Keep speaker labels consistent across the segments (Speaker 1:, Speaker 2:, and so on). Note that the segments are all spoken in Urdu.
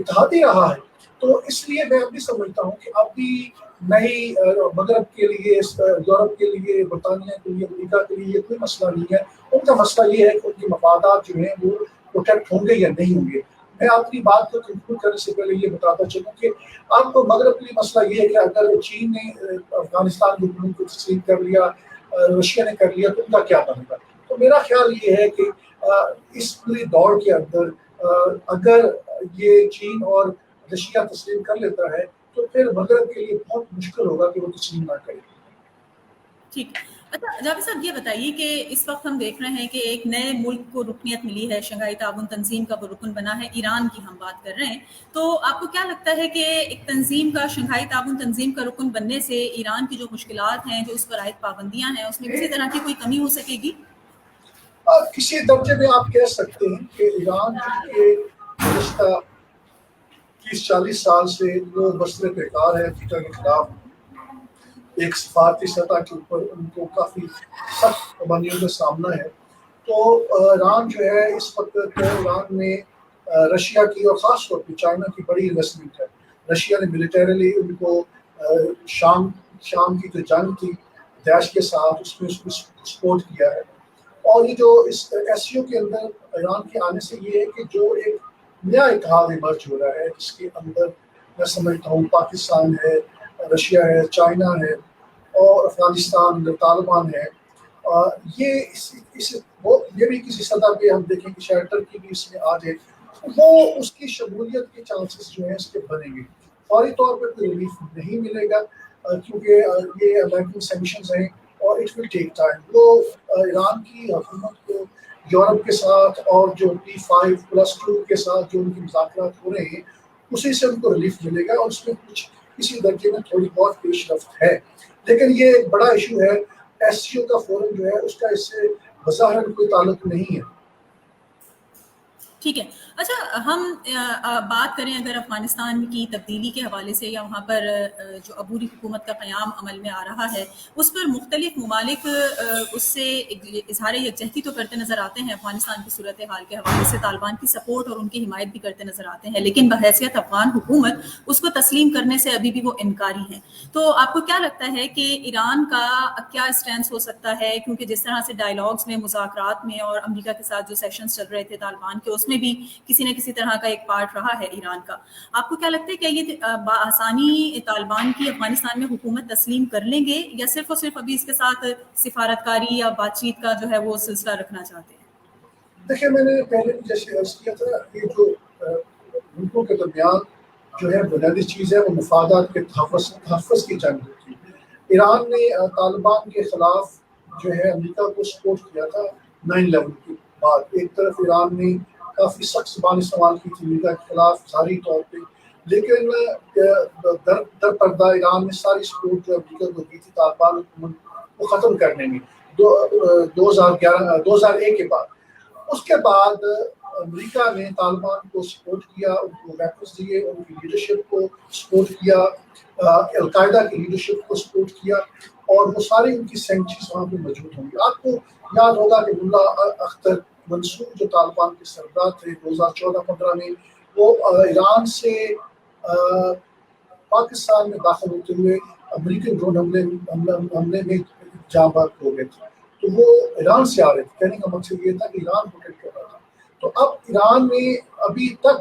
Speaker 1: اتحادی رہا ہے. تو اس لیے میں اب بھی سمجھتا ہوں کہ اب بھی نئی مغرب کے لیے، یورپ کے لیے، برطانیہ کے لیے، امریکہ کے لیے یہ کوئی مسئلہ نہیں ہے. ان کا مسئلہ یہ ہے کہ ان کے مفادات جو ہیں وہ پروٹیکٹ ہوں گے یا نہیں ہوں گے. میں اپنی بات کو کنکلوڈ کرنے سے پہلے یہ بتاتا چلوں کہ اب تو مغرب کے لیے مسئلہ یہ ہے کہ اگر چین نے افغانستان کی حکومت کو تسلیم کر لیا، رشیا نے کر لیا، تو ان کا کیا بنے گا. تو میرا خیال یہ ہے کہ اس پوری دوڑ کے اندر اگر یہ چین اور رشیا تسلیم کر لیتا ہے تو پھر مغرب کے لیے بہت مشکل ہوگا کہ وہ تسلیم نہ کرے.
Speaker 2: ٹھیک. اچھا جاوید صاحب یہ بتائیے کہ اس وقت ہم دیکھ رہے ہیں کہ ایک نئے ملک کو رکنیت ملی ہے، شنگھائی تعاون تنظیم کا وہ رکن بنا ہے، ایران کی ہم بات کر رہے ہیں. تو آپ کو کیا لگتا ہے کہ ایک تنظیم کا، شنگھائی تعاون تنظیم کا رکن بننے سے ایران کی جو مشکلات ہیں، جو اس پر عائد پابندیاں ہیں، اس میں کسی طرح کی کوئی کمی ہو سکے گی؟
Speaker 1: کسی درجے میں آپ کہہ سکتے ہیں کہ ایران کے گزشتہ 30-40 سال سے وہ بسر پیکار ہے امریکہ کے خلاف. ایک سفارتی سطح کے اوپر ان کو کافی سخت پابندیوں کا سامنا ہے. تو ایران جو ہے اس وقت ایران میں رشیا کی اور خاص طور پہ چائنا کی بڑی انویسٹمنٹ ہے. رشیا نے ملیٹریلی ان کو شام کی جو جنگ تھی داعش کے ساتھ، اس میں اس کو سپورٹ کیا ہے. اور یہ جو اس ایس سی او کے اندر ایران کے آنے سے یہ ہے کہ جو ایک نیا اتحاد ایمرج ہو رہا ہے، جس کے اندر میں سمجھتا ہوں پاکستان ہے، رشیا ہے، چائنا ہے اور افغانستان، طالبان ہے. یہ بھی کسی سطح پہ ہم دیکھیں کہ شاید ٹرکی بھی اس میں آ جائے، وہ اس کی شمولیت کے چانسز جو ہیں اس کے بنیں گے. فوری طور پہ کوئی ریلیف نہیں ملے گا کیونکہ یہ امریکن سینکشنز ہیں اور اٹ ول ٹیک ٹائم. وہ ایران کی حکومت کو یورپ کے ساتھ اور جو P5+2 کے ساتھ جو ان کے مذاکرات ہو رہے ہیں اسی سے ان کو ریلیف ملے گا، اور اس میں کچھ کسی درجے میں تھوڑی بہت پیش رفت ہے. لیکن یہ ایک بڑا ایشو ہے. ایس سی او کا فورم جو ہے اس کا اس سے بظاہر کوئی تعلق نہیں ہے.
Speaker 2: ٹھیک ہے. اچھا ہم بات کریں اگر افغانستان کی تبدیلی کے حوالے سے، یا وہاں پر جو عبوری حکومت کا قیام عمل میں آ رہا ہے، اس پر مختلف ممالک اس سے اظہار یکجہتی تو کرتے نظر آتے ہیں. افغانستان کی صورتحال کے حوالے سے طالبان کی سپورٹ اور ان کی حمایت بھی کرتے نظر آتے ہیں، لیکن بحیثیت افغان حکومت اس کو تسلیم کرنے سے ابھی بھی وہ انکاری ہیں. تو آپ کو کیا لگتا ہے کہ ایران کا کیا اسٹینس ہو سکتا ہے؟ کیونکہ جس طرح سے ڈائیلاگز میں، مذاکرات میں اور امریکہ کے ساتھ جو سیشنز چل رہے تھے طالبان کے، اس میں بھی کسی نہ کسی طرح کا ایک پارٹ رہا ہے ایران کا. آپ کو کیا لگتا ہے کہ یہ بآسانی طالبان کی افغانستان میں حکومت تسلیم کر لیں گے، یا صرف اور صرف ابھی اس کے ساتھ سفارتکاری یا بات چیت کا جو ہے وہ سلسلہ رکھنا چاہتے ہیں؟
Speaker 1: دیکھیں میں نے پہلے بھی جیسے عرض کیا تھا، یہ جو ملکوں کے درمیان جو ہے بنیادی چیز ہے وہ مفادات کے تحفظ کی جنگ ہوتی ہے. ایران نے طالبان کے خلاف جو ہے امریکہ کو سپورٹ کیا تھا 9/11 کے بعد. ایک طرف ایران نے کافی سخت زبان استعمال کی تھی امریکہ کے خلاف ظاہری طور پہ، لیکن در پردہ ایران نے ساری سپورٹ جو امریکہ کو دی تھی طالبان حکومت کو ختم کرنے میں 2001 کے بعد. اس کے بعد امریکہ نے طالبان کو سپورٹ کیا، ان کو ویپنز دیے، ان کی لیڈرشپ کو سپورٹ کیا، القاعدہ کی لیڈرشپ کو سپورٹ کیا، اور وہ ساری ان کی سینکچریز وہاں پہ موجود ہوں گی. آپ کو یاد ہوگا کہ ملا اختر منصور جو طالبان کے سردار تھے 2014-15 میں، وہ ایران سے پاکستان میں داخل ہوتے ہوئے امریکن ڈرون حملے میں جاں بحق ہو گئے تھے. تو وہ ایران سے آ رہے تھے. کہنے کا مقصد یہ تھا کہ ایران پروٹیکٹ کر رہا تھا. تو اب ایران نے ابھی تک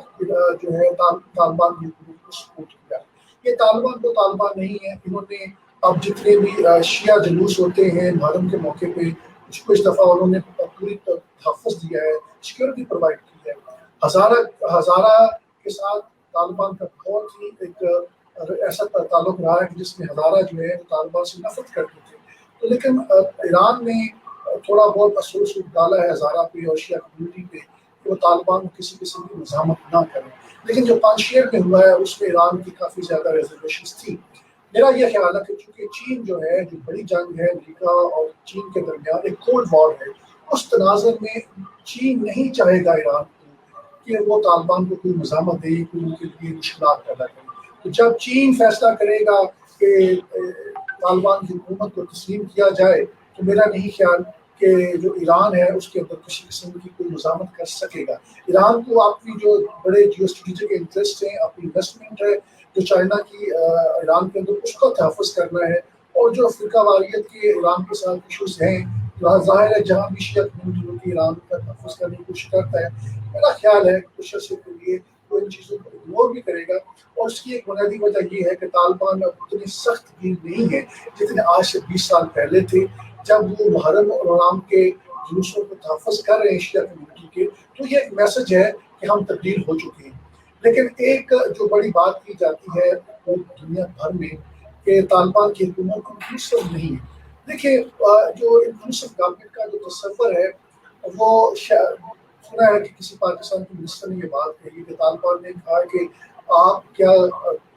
Speaker 1: جو ہے طالبان کی حکومت کو سپورٹ کیا. یہ طالبان تو طالبان نہیں ہے. انہوں نے اب جتنے بھی شیعہ جلوس ہوتے ہیں محرم کے موقع پہ، اس کو اس دفعہ انہوں نے پوری تحفظ دیا ہے، سیکورٹی پرووائڈ کی ہے. ہزارہ کے ساتھ طالبان کا بہت ہی ایک ایسا تعلق رہا ہے جس میں ہزارہ جو ہے طالبان سے نفرت کرتے تھے. لیکن ایران نے تھوڑا بہت اثر ڈالا ہے ہزارہ پہ اور شیعہ کمیونٹی پہ کہ وہ طالبان کو کسی قسم کی مزاحمت نہ کریں. لیکن جو پانشیر میں ہوا ہے اس میں ایران کی کافی زیادہ ریزرویشنز تھی. میرا یہ خیال ہے کہ چونکہ چین جو ہے، جو بڑی جنگ ہے امریکہ اور چین کے درمیان، ایک کولڈ وار ہے، اس تناظر میں چین نہیں چاہے گا ایران کو کہ وہ طالبان کو کوئی مزاحمت دے، کوئی ان کے لیے مشکلات پیدا کرے. تو جب چین فیصلہ کرے گا کہ طالبان کی حکومت کو تسلیم کیا جائے، تو میرا نہیں خیال کہ جو ایران ہے اس کے اندر کسی قسم کی کوئی مزاحمت کر سکے گا. ایران کو اپنی جو بڑے جیو اسٹریٹجک انٹرسٹ ہیں، اپنی انویسٹمنٹ ہے جو چائنا کی ایران کے اندر، اس کا تحفظ کرنا ہے. اور جو فرقہ واریت کے ایران کے ساتھ ایشوز ہیں، ظاہر ہے جہاں بھی شیعہ کمیونٹی ایران کا تحفظ کرنے کی کوشش کرتا ہے، میرا خیال ہے کچھ عرصے کے لیے وہ ان چیزوں کو اگنور بھی کرے گا. اور اس کی ایک بنیادی وجہ یہ ہے کہ طالبان اب اتنی سخت بھی نہیں ہے جتنے آج سے 20 سال پہلے تھے، جب وہ محرم اور رمضان کے جلوسوں کو تحفظ کر رہے ہیں شیعہ کمیونٹی کے. تو یہ ایک میسج ہے کہ ہم تبدیل ہو چکے ہیں. لیکن ایک جو بڑی بات کی جاتی ہے وہ دنیا بھر میں کہ طالبان کی حکومت انکلوسیو نہیں ہے. دیکھیے جو انکلوسیو گورنمنٹ کا جو تصور ہے وہ سنا ہے کہ کسی پاکستان کے منسٹر نے یہ بات کہی کہ طالبان نے کہا کہ آپ کیا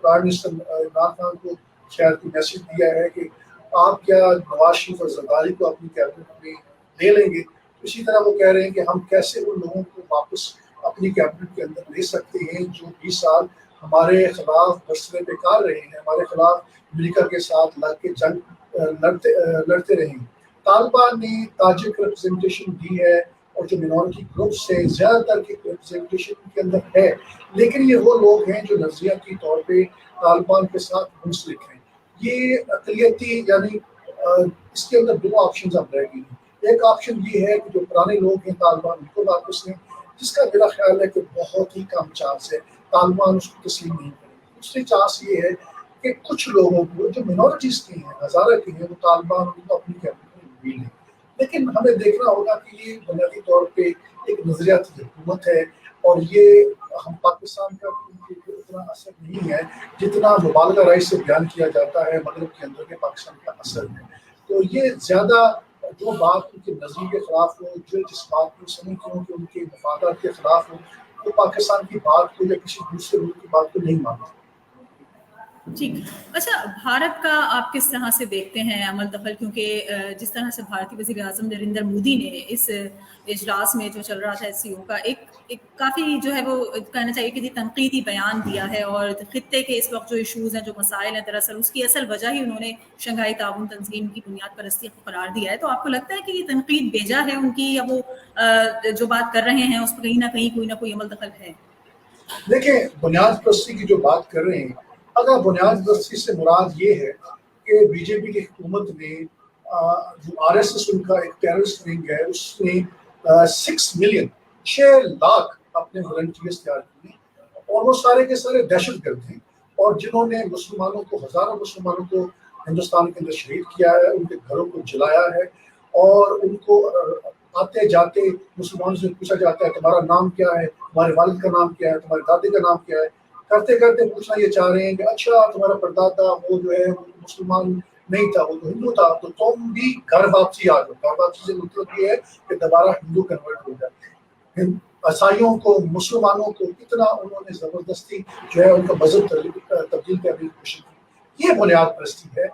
Speaker 1: پرائم منسٹر عمران خان کو شاید کوئی میسج دیا ہے کہ آپ کیا نواز شریف اور زرداری کو اپنی کیبنٹ میں لے لیں گے. اسی طرح وہ کہہ رہے ہیں کہ ہم کیسے ان لوگوں کو واپس اپنی کیبنٹ کے اندر لے سکتے ہیں جو 20 سال ہمارے خلاف برسرے پہ کار رہے ہیں، ہمارے خلاف امریکہ کے ساتھ لڑ کے جنگ لڑتے رہے ہیں. طالبان نے تاجک ریپرزنٹیشن دی ہے اور جو منورٹی گروپس ہیں زیادہ تر کی ریپرزنٹیشن کے اندر ہے، لیکن یہ وہ لوگ ہیں جو نظریاتی طور پہ طالبان کے ساتھ منسلک ہیں. یہ اقلیتی یعنی اس کے اندر دو آپشنز اب رہ گئی ہیں. ایک آپشن یہ ہے کہ جو پرانے لوگ ہیں طالبان ان کو واپس لیں، جس کا میرا خیال ہے کہ بہت ہی کم چانس ہے، طالبان اس کو تسلیم نہیں کریں گے. دوسری چانس یہ ہے کہ کچھ لوگوں کو جو منورٹیز کے ہیں، ہزارہ کے ہیں، وہ طالبان ان کو اپنی کیبنٹ میں بھی لیں. لیکن ہمیں دیکھنا ہوگا کہ یہ بنیادی طور پہ ایک نظریاتی حکومت ہے اور یہ ہم پاکستان کا اتنا اثر نہیں ہے جتنا مبالغہ رائے سے بیان کیا جاتا ہے مغرب کے اندر کے پاکستان کا اثر ہے. تو یہ زیادہ جو بات ان کے نظریے کے خلاف ہو، جو جس بات کو سمجھتے ہوں کہ ان کے مفادات کے خلاف ہو، وہ پاکستان کی بات کو یا کسی دوسرے ملک کی بات کو نہیں مانتے.
Speaker 2: ٹھیک. اچھا، بھارت کا آپ کس طرح سے دیکھتے ہیں عمل دخل؟ کیونکہ جس طرح سے بھارتی وزیر اعظم نریندر مودی نے اس اجلاس میں جو چل رہا تھا ایس سی او کا ایک کافی جو ہے وہ کہنا چاہیے کہ تنقیدی بیان دیا ہے، اور خطے کے اس وقت جو ایشوز ہیں، جو مسائل ہیں، دراصل اس کی اصل وجہ ہی انہوں نے شنگھائی تعاون تنظیم کی بنیاد پرستی کو قرار دیا ہے. تو آپ کو لگتا ہے کہ یہ تنقید بیجا ہے ان کی، یا وہ جو بات کر رہے ہیں اس پہ کہیں نہ کہیں کوئی نہ کوئی عمل دخل ہے؟
Speaker 1: دیکھیں، بنیاد پرستی کی جو بات کر رہے ہیں، اگر بنیاد پرستی سے مراد یہ ہے کہ بی جے پی کی حکومت نے جو آر ایس ایس ان کا ایک ٹیررسٹ ونگ ہے، اس نے 6 لاکھ اپنے والنٹیئرز تیار کیے اور وہ سارے کے سارے دہشت گرد ہیں، اور جنہوں نے مسلمانوں کو، ہزاروں مسلمانوں کو ہندوستان کے اندر شہید کیا ہے، ان کے گھروں کو جلایا ہے، اور ان کو آتے جاتے مسلمانوں سے پوچھا جاتا ہے تمہارا نام کیا ہے، تمہارے والد کا نام کیا ہے، تمہارے دادے کا نام کیا ہے، کرتے کرتے پوچھنا یہ چاہ رہے ہیں کہ اچھا تمہارا پردادا وہ جو ہے وہ مسلمان نہیں تھا، وہ تو ہندو تھا، تو تم بھی گھر واپسی آ جاؤ. گھر واپسی سے مطلب یہ ہے کہ دوبارہ ہندو کنورٹ ہو جائے. عیسائیوں کو، مسلمانوں کو اتنا انہوں نے زبردستی جو ہے ان کا مذہب تبدیل کرنے کی کوشش کی. یہ بنیاد پرستی ہے.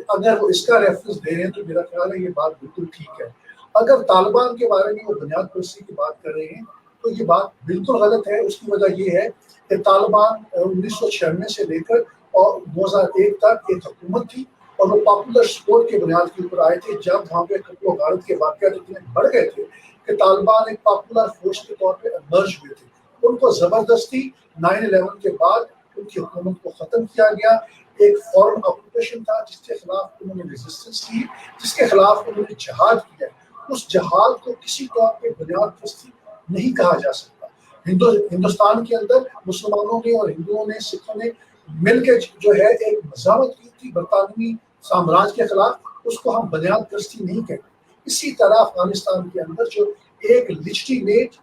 Speaker 1: اگر وہ اس کا ریفرنس دے رہے ہیں تو میرا خیال ہے یہ بات بالکل ٹھیک ہے. اگر طالبان کے بارے میں وہ بنیاد پرستی کی بات کر رہے ہیں تو یہ بات بالکل غلط ہے. اس کی وجہ یہ ہے کہ طالبان 1996 سے لے کر اور 2001 تک ایک حکومت تھی، اور وہ پاپولر سپورٹ کے بنیاد کے اوپر آئے تھے. جب وہاں پہ قتل و غارت کے واقعات اتنے بڑھ گئے تھے کہ طالبان ایک پاپولر فورس کے طور پہ امرج ہوئے تھے. ان کو زبردستی 9/11 کے بعد ان کی حکومت کو ختم کیا گیا. ایک فورن آکوپیشن تھا جس کے خلاف انہوں نے ریزسٹنس کی، جس کے خلاف انہوں نے جہاد کیا. اس جہاد کو کسی طور پہ بنیاد پرستی نہیں کہا جا سکتا. ہندوستان کے اندر مسلمانوں نے اور ہندوؤں نے، سکھوں نے مل کے جو ہے ایک مزاحمت کی تھی برطانوی سامراج کے خلاف، اس کو ہم بنیاد پرستی نہیں کہتے. اسی طرح افغانستان کے اندر جو ایک لیجٹیمیٹ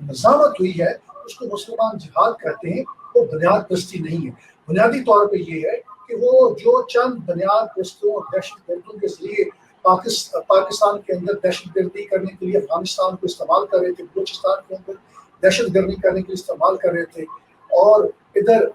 Speaker 1: مزاحمت ہوئی ہے اس کو مسلمان جہاد کہتے ہیں، وہ بنیاد پرستی نہیں ہے. بنیادی طور پہ یہ ہے کہ وہ جو چند بنیاد پرستوں اور دہشت گردوں کے ذریعے پاکستان کے اندر دہشت گردی کرنے کے لیے افغانستان کو استعمال کر رہے تھے، بلوچستان کے اندر دہشت گردی کرنے کے لیے استعمال کر رہے تھے، اور ادھر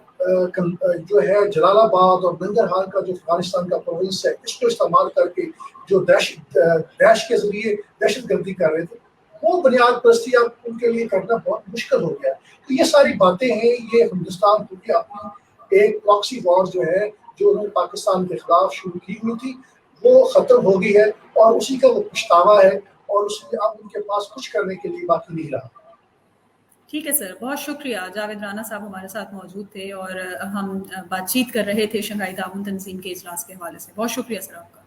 Speaker 1: جو ہے جلال آباد اور ننگرہار کا جو افغانستان کا پروونس ہے اس کو استعمال کر کے جو داعش کے ذریعے دہشت گردی کر رہے تھے، وہ بنیاد پرستی اب ان کے لیے کرنا بہت مشکل ہو گیا. تو یہ ساری باتیں ہیں. یہ ہندوستان کیونکہ اپنی ایک پراکسی وار جو ہے جو انہوں نے پاکستان کے خلاف شروع کی ہوئی تھی وہ ختم ہو گئی ہے، اور اسی کا وہ پچھتاوا ہے. اور اس میں اب ان کے پاس کچھ کرنے کے لیے باقی نہیں رہا۔
Speaker 2: ٹھیک ہے سر، بہت شکریہ۔ جاوید رانا صاحب ہمارے ساتھ موجود تھے اور ہم بات چیت کر رہے تھے شنگھائی تعاون تنظیم کے اجلاس کے حوالے سے۔ بہت شکریہ سر آپ کا۔